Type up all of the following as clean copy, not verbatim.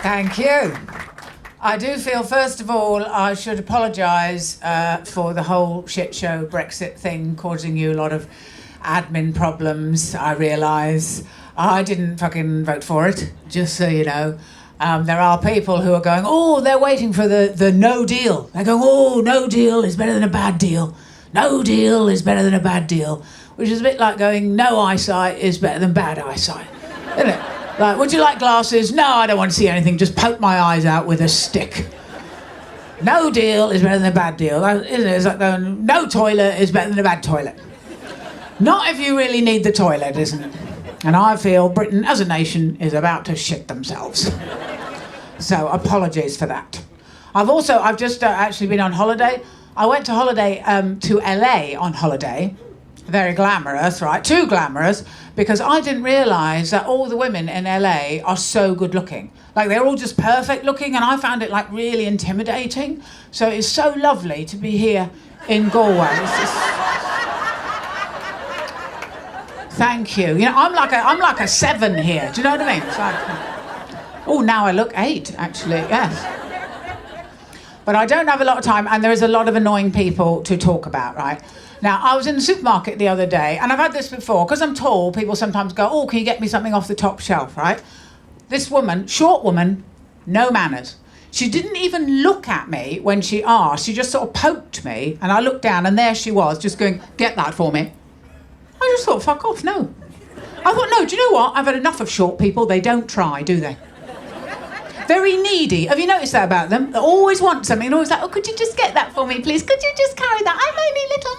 Thank you. I do feel, first of all, I should apologise for the whole shit show Brexit thing causing you a lot of admin problems, I realise. I didn't fucking vote for it, just so you know. There are people who are going, oh, they're waiting for the no deal. They're going, oh, no deal is better than a bad deal. No deal is better than a bad deal. Which is a bit like going, no eyesight is better than bad eyesight. Isn't it? Like, would you like glasses? No, I don't want to see anything. Just poke my eyes out with a stick. No deal is better than a bad deal. Isn't it? It's like going, no toilet is better than a bad toilet. Not if you really need the toilet, isn't it? And I feel Britain as a nation is about to shit themselves. So apologies for that. I've just actually been on holiday. I went to holiday to LA on holiday. Very glamorous, right? Too glamorous, because I didn't realise that all the women in LA are so good looking. Like, they're all just perfect looking, and I found it like really intimidating. So it's so lovely to be here in Galway. Thank you. You know, I'm like a 7 here. Do you know what I mean? It's like, oh, now I look 8, actually. Yes. But I don't have a lot of time, and there is a lot of annoying people to talk about, right? Now, I was in the supermarket the other day, and I've had this before. Because I'm tall, people sometimes go, oh, can you get me something off the top shelf, right? This woman, short woman, no manners. She didn't even look at me when she asked. She just sort of poked me, and I looked down, and there she was, just going, get that for me. I just thought, fuck off, no. I thought, no, do you know what? I've had enough of short people. They don't try, do they? Very needy. Have you noticed that about them? They always want something and always like, oh, could you just get that for me, please? Could you just carry that? I'm only little.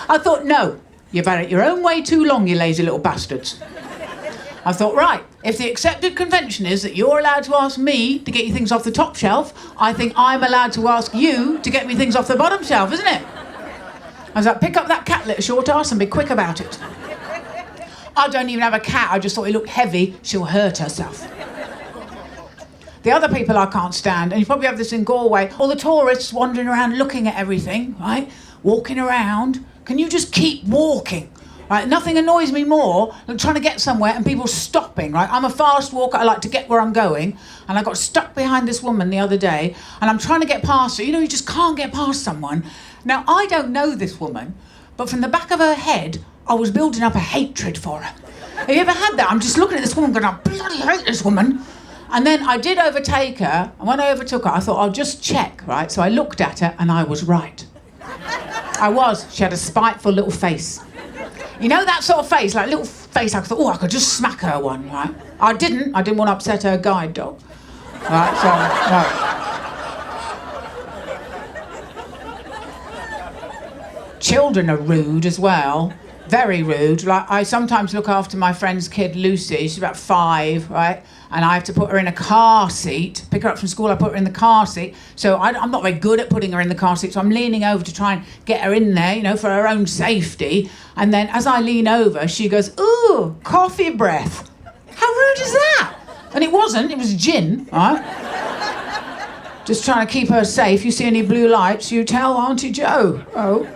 I thought, no, you've had it your own way too long, you lazy little bastards. I thought, right, if the accepted convention is that you're allowed to ask me to get you things off the top shelf, I think I'm allowed to ask you to get me things off the bottom shelf, isn't it? I was like, pick up that cat, little short ass, and be quick about it. I don't even have a cat. I just thought he looked heavy. She'll hurt herself. The other people I can't stand, and you probably have this in Galway, all the tourists wandering around looking at everything, right? Walking around. Can you just keep walking? Right? Nothing annoys me more than trying to get somewhere and people stopping, right? I'm a fast walker. I like to get where I'm going. And I got stuck behind this woman the other day, and I'm trying to get past her. You know, you just can't get past someone. Now, I don't know this woman, but from the back of her head, I was building up a hatred for her. Have you ever had that? I'm just looking at this woman going, I bloody hate this woman. And then I did overtake her, and when I overtook her, I thought, I'll just check, right? So I looked at her, and I was right. I was. She had a spiteful little face. You know that sort of face, like little face, I thought, oh, I could just smack her one, right? I didn't want to upset her guide dog. Right, so, no. Children are rude as well. Very rude. Like, I sometimes look after my friend's kid, Lucy. She's about 5, right? And I have to put her in a car seat. Pick her up from school, I put her in the car seat. So I'm not very good at putting her in the car seat, so I'm leaning over to try and get her in there, you know, for her own safety. And then as I lean over, she goes, ooh, coffee breath. How rude is that? And it wasn't, it was gin, right? Just trying to keep her safe. You see any blue lights, you tell Auntie Jo. Oh.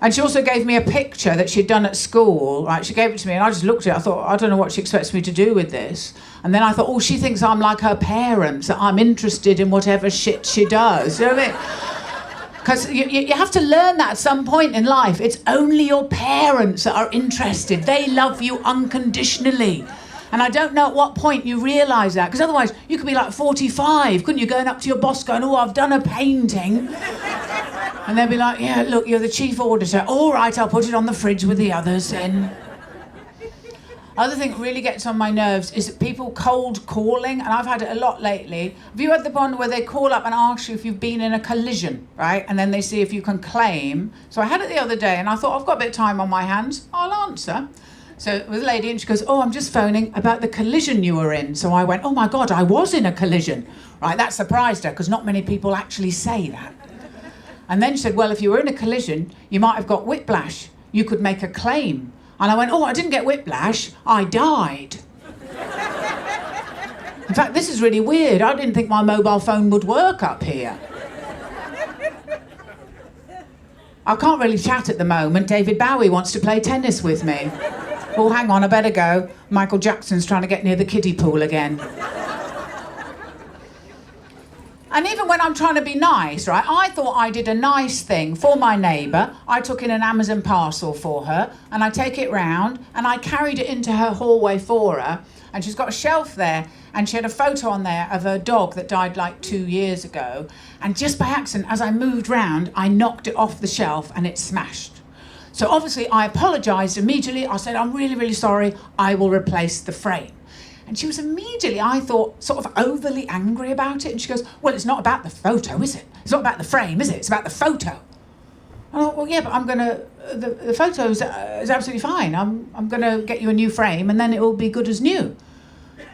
And she also gave me a picture that she'd done at school, right? She gave it to me and I just looked at it. I thought, I don't know what she expects me to do with this. And then I thought, oh, she thinks I'm like her parents, that I'm interested in whatever shit she does. You know what I mean? Because you have to learn that at some point in life. It's only your parents that are interested. They love you unconditionally. And I don't know at what point you realise that, because otherwise you could be like 45, couldn't you, going up to your boss going, oh, I've done a painting. And they'll be like, yeah, look, you're the chief auditor. All right, I'll put it on the fridge with the others then. Other thing that really gets on my nerves is that people cold calling, and I've had it a lot lately. Have you had the one where they call up and ask you if you've been in a collision, right? And then they see if you can claim. So I had it the other day, and I thought, I've got a bit of time on my hands. I'll answer. So it was a lady, and she goes, oh, I'm just phoning about the collision you were in. So I went, oh, my God, I was in a collision. Right, that surprised her, because not many people actually say that. And then she said, well, if you were in a collision, you might have got whiplash. You could make a claim. And I went, oh, I didn't get whiplash. I died. In fact, this is really weird. I didn't think my mobile phone would work up here. I can't really chat at the moment. David Bowie wants to play tennis with me. Oh, hang on, I better go. Michael Jackson's trying to get near the kiddie pool again. And even when I'm trying to be nice, right, I thought I did a nice thing for my neighbour. I took in an Amazon parcel for her, and I take it round, and I carried it into her hallway for her, and she's got a shelf there, and she had a photo on there of her dog that died like 2 years ago, and just by accident, as I moved round, I knocked it off the shelf, and it smashed. So obviously I apologised immediately. I said, I'm really, really sorry, I will replace the frame. And she was immediately, I thought, sort of overly angry about it. And she goes, well, it's not about the photo, is it? It's not about the frame, is it? It's about the photo. And I thought, well, yeah, but I'm going to, the photo is absolutely fine. I'm going to get you a new frame and then it will be good as new.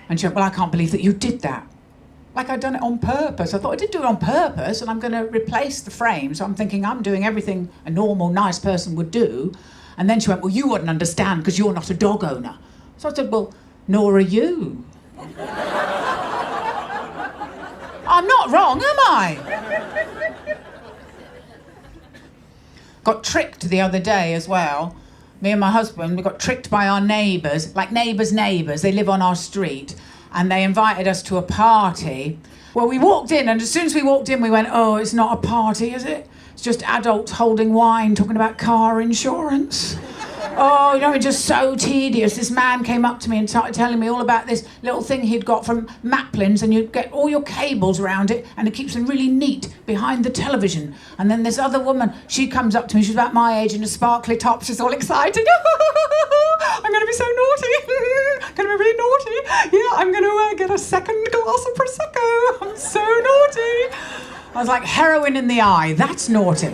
And she went, well, I can't believe that you did that. Like I'd done it on purpose. I thought I did do it on purpose and I'm going to replace the frame. So I'm thinking I'm doing everything a normal, nice person would do. And then she went, well, you wouldn't understand because you're not a dog owner. So I said, well, nor are you. I'm not wrong, am I? Got tricked the other day as well. Me and my husband, we got tricked by our neighbours, like neighbours' neighbours. They live on our street, and they invited us to a party. Well, we walked in, and as soon as we walked in, we went, oh, it's not a party, is it? It's just adults holding wine, talking about car insurance. Oh, you know, it's just so tedious. This man came up to me and started telling me all about this little thing he'd got from Maplin's, and you get all your cables around it and it keeps them really neat behind the television. And then this other woman, she comes up to me, she's about my age in a sparkly top, she's all excited. I'm going to be so naughty. Going to be really naughty. Yeah, I'm going to get a second glass of Prosecco. I'm so naughty. I was like, heroin in the eye, that's naughty.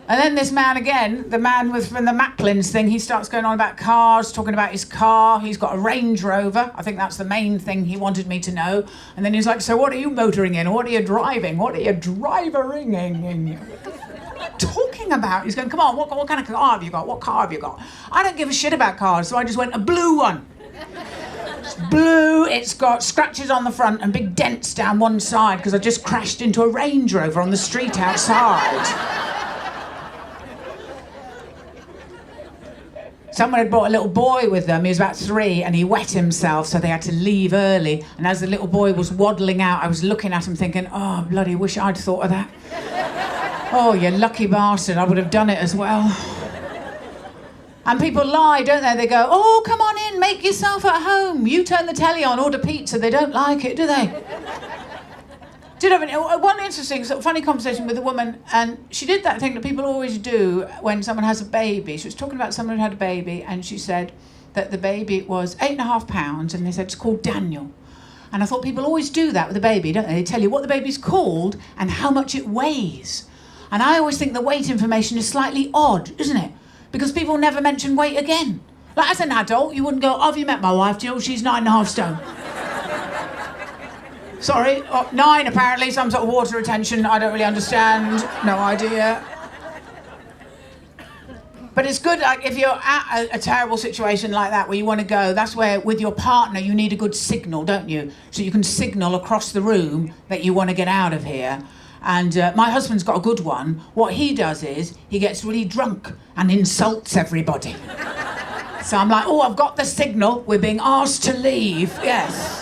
And then this man again, the man from the Maplin's thing, he starts going on about cars, talking about his car. He's got a Range Rover. I think that's the main thing he wanted me to know. And then he's like, so what are you motoring in? What are you driving? What are you drivering in? What are you talking about? He's going, come on, what kind of car have you got? What car have you got? I don't give a shit about cars, so I just went, a blue one. It's blue, it's got scratches on the front and big dents down one side because I just crashed into a Range Rover on the street outside. Someone had brought a little boy with them. He was about 3 and he wet himself, so they had to leave early. And as the little boy was waddling out, I was looking at him thinking, oh, bloody wish I'd thought of that. Oh, you lucky bastard, I would have done it as well. And people lie, don't they? They go, oh, come on in, make yourself at home. You turn the telly on, order pizza. They don't like it, do they? Did have one interesting, sort of funny conversation with a woman, and she did that thing that people always do when someone has a baby. She was talking about someone who had a baby, and she said that the baby was 8.5 pounds, and they said it's called Daniel. And I thought people always do that with a baby, don't they? They tell you what the baby's called and how much it weighs. And I always think the weight information is slightly odd, isn't it? Because people never mention weight again. Like as an adult, you wouldn't go, oh, have you met my wife, Jill? She's 9.5 stone. Sorry, 9 apparently, some sort of water retention, I don't really understand, no idea. But it's good, like, if you're at a terrible situation like that where you want to go, that's where, with your partner, you need a good signal, don't you? So you can signal across the room that you want to get out of here. And my husband's got a good one. What he does is, he gets really drunk and insults everybody. So I'm like, oh, I've got the signal, we're being asked to leave, yes.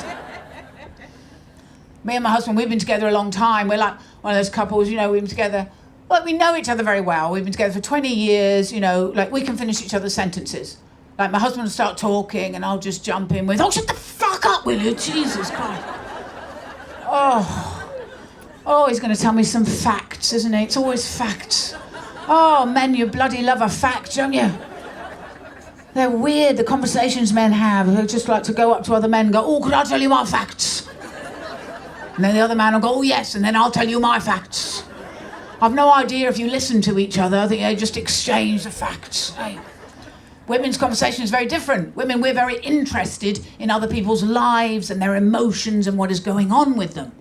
Me and my husband, we've been together a long time. We're like one of those couples, you know, we've been together, well, we know each other very well. We've been together for 20 years, you know, like we can finish each other's sentences. Like my husband will start talking and I'll just jump in with, oh, shut the fuck up, will you? Jesus Christ. Oh, he's going to tell me some facts, isn't he? It's always facts. Oh, men, you bloody love a fact, don't you? They're weird, the conversations men have. They just like to go up to other men and go, oh, could I tell you my facts? And then the other man will go, oh yes, and then I'll tell you my facts. I've no idea if you listen to each other. I think they just exchange the facts. Hey. Women's conversation is very different. Women, we're very interested in other people's lives and their emotions and what is going on with them.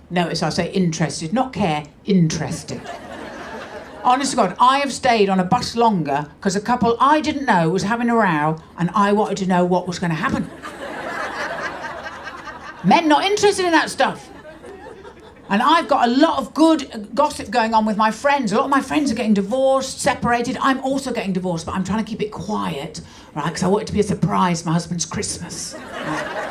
Notice I say interested, not care, interested. Honest to God, I have stayed on a bus longer because a couple I didn't know was having a row and I wanted to know what was going to happen. Men not interested in that stuff. And I've got a lot of good gossip going on with my friends. A lot of my friends are getting divorced, separated. I'm also getting divorced, but I'm trying to keep it quiet, right? Because I want it to be a surprise for my husband's Christmas. Right?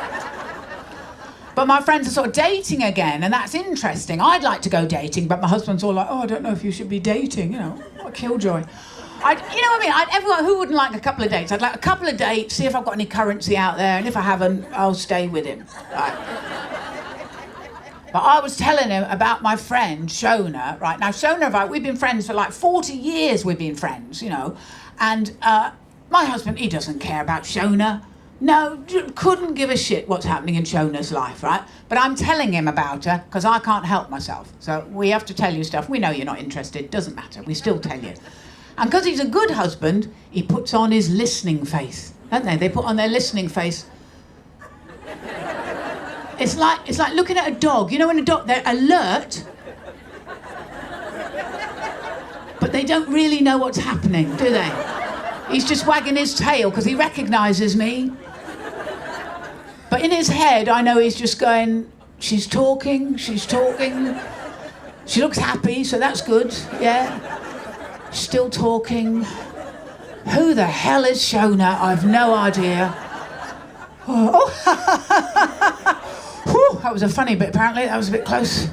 But my friends are sort of dating again, and that's interesting. I'd like to go dating, but my husband's all like, oh, I don't know if you should be dating, you know, what a killjoy. You know what I mean? Everyone, who wouldn't like a couple of dates? I'd like a couple of dates, see if I've got any currency out there, and if I haven't, I'll stay with him. Right. But I was telling him about my friend, Shona, right? Now, Shona and I, we've been friends for like 40 years, we've been friends, you know. And my husband, he doesn't care about Shona. No, couldn't give a shit what's happening in Shona's life, right? But I'm telling him about her because I can't help myself. So we have to tell you stuff. We know you're not interested. Doesn't matter. We still tell you. And because he's a good husband, he puts on his listening face, don't they? They put on their listening face. It's like looking at a dog. You know when a dog, they're alert, but they don't really know what's happening, do they? He's just wagging his tail because he recognises me. But in his head, I know he's just going, she's talking. She looks happy, so that's good, yeah. Still talking. Who the hell is Shona? I've no idea. Oh. Whew, that was a funny bit, apparently. That was a bit close.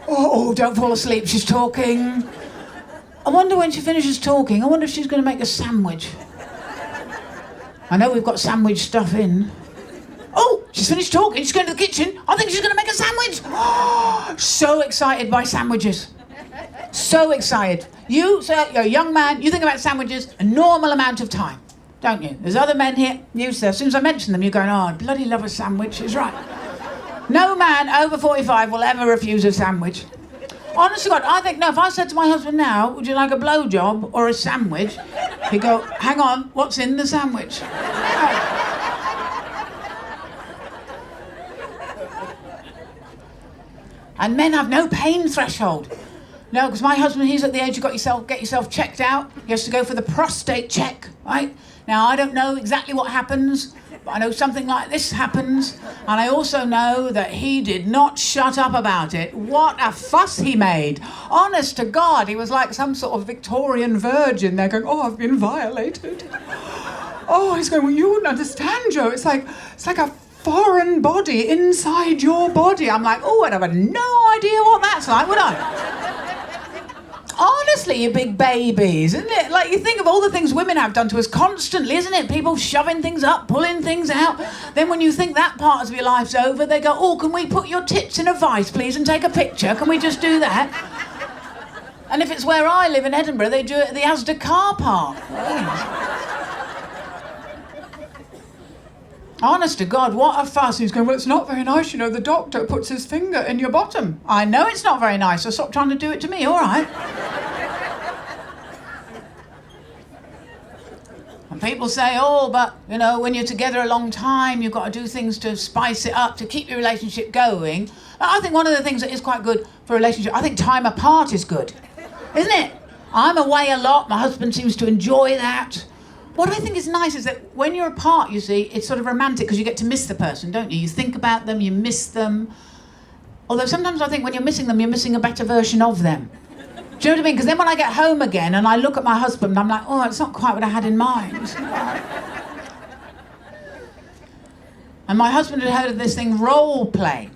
Oh, don't fall asleep. She's talking. I wonder when she finishes talking, I wonder if she's going to make a sandwich. I know we've got sandwich stuff in. Oh, she's finished talking. She's going to the kitchen. I think she's going to make a sandwich. Oh, so excited by sandwiches. So excited. You, sir, you're a young man. You think about sandwiches a normal amount of time, don't you? There's other men here. You, sir, as soon as I mention them, you're going, oh, I bloody love a sandwich. It's right. No man over 45 will ever refuse a sandwich. Honestly, God, I think, no, if I said to my husband now, would you like a blowjob or a sandwich? He'd go, hang on, what's in the sandwich? And men have no pain threshold. No, because my husband, he's at the age you get yourself checked out. He has to go for the prostate check, right? Now, I don't know exactly what happens, but I know something like this happens. And I also know that he did not shut up about it. What a fuss he made. Honest to God, he was like some sort of Victorian virgin. They're going, oh, I've been violated. Oh, he's going, well, you wouldn't understand, Joe. It's like a foreign body inside your body. I'm like, oh, I'd have no idea what that's like, would I? Honestly, you big babies, isn't it? Like, you think of all the things women have done to us constantly, isn't it? People shoving things up, pulling things out. Then when you think that part of your life's over, they go, oh, can we put your tits in a vice, please, and take a picture? Can we just do that? And if it's where I live in Edinburgh, they do it at the Asda car park. Honest to God, what a fuss. He's going, well, it's not very nice, you know, the doctor puts his finger in your bottom. I know it's not very nice, so stop trying to do it to me, all right? And people say, oh, but, you know, when you're together a long time, you've got to do things to spice it up, to keep your relationship going. I think one of the things that is quite good for a relationship, I think time apart is good, isn't it? I'm away a lot, my husband seems to enjoy that. What I think is nice is that when you're apart, you see, it's sort of romantic because you get to miss the person, don't you? You think about them, you miss them. Although sometimes I think when you're missing them, you're missing a better version of them. Do you know what I mean? Because then when I get home again and I look at my husband, I'm like, oh, it's not quite what I had in mind. And my husband had heard of this thing, role play.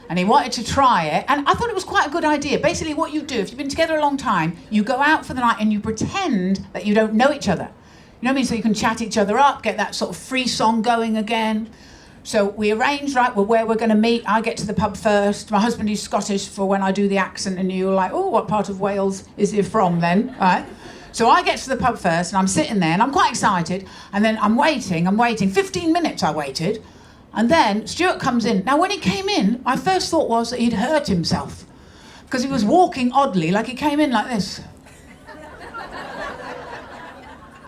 And he wanted to try it. And I thought it was quite a good idea. Basically what you do, if you've been together a long time, you go out for the night and you pretend that you don't know each other. You know what I mean? So you can chat each other up, get that sort of free song going again. So we arrange, right, where we're going to meet. I get to the pub first. My husband is Scottish for when I do the accent, and you're like, oh, what part of Wales is he from then? Right? So I get to the pub first, and I'm sitting there, and I'm quite excited. And then I'm waiting. 15 minutes I waited. And then Stuart comes in. Now, when he came in, my first thought was that he'd hurt himself. Because he was walking oddly, like he came in like this.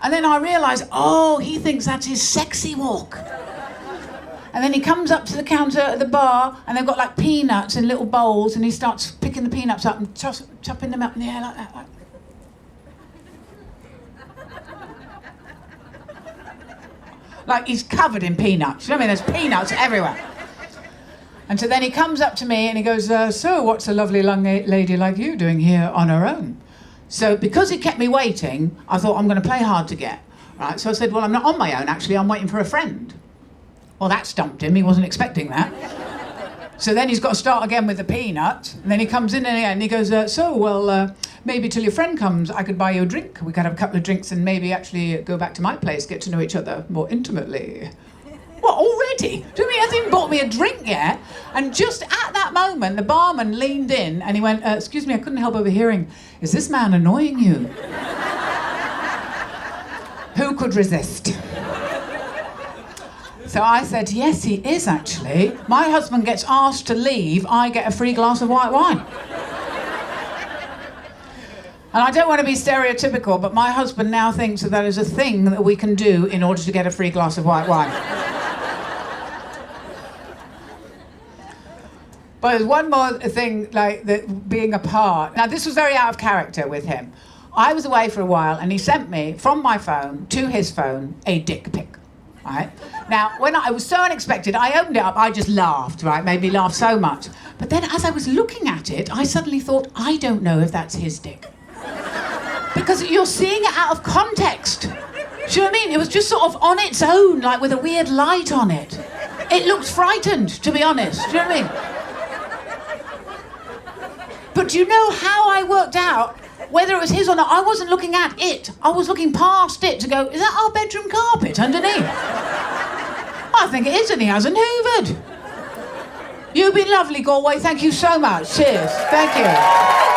And then I realised, oh, he thinks that's his sexy walk. And then he comes up to the counter at the bar, and they've got like peanuts in little bowls, and he starts picking the peanuts up and chopping them up in the air like that. Like he's covered in peanuts. You know what I mean? There's peanuts everywhere. And so then he comes up to me and he goes, so what's a lovely young lady like you doing here on her own? So because he kept me waiting, I thought, I'm going to play hard to get. Right? So I said, well, I'm not on my own, actually. I'm waiting for a friend. Well, that stumped him. He wasn't expecting that. So then he's got to start again with the peanut, and then he comes in and he goes, maybe till your friend comes, I could buy you a drink. We could have a couple of drinks and maybe actually go back to my place, get to know each other more intimately. What, already? Do you mean he hasn't even bought me a drink yet? And just at that moment, the barman leaned in and he went, excuse me, I couldn't help overhearing. Is this man annoying you? Who could resist? So I said, yes, he is actually. My husband gets asked to leave, I get a free glass of white wine. And I don't want to be stereotypical, but my husband now thinks that is a thing that we can do in order to get a free glass of white wine. But there's one more thing, like being apart. Now, this was very out of character with him. I was away for a while, and he sent me, from my phone to his phone, a dick pic. Right? Now, when it was so unexpected, I opened it up, I just laughed, right? Made me laugh so much. But then as I was looking at it, I suddenly thought, I don't know if that's his dick. Because you're seeing it out of context. Do you know what I mean? It was just sort of on its own, like with a weird light on it. It looked frightened, to be honest. Do you know what I mean? But do you know how I worked out whether it was his or not? I wasn't looking at it. I was looking past it to go, is that our bedroom carpet underneath? I think it is, and he hasn't hoovered. You've been lovely, Galway. Thank you so much. Cheers. Thank you.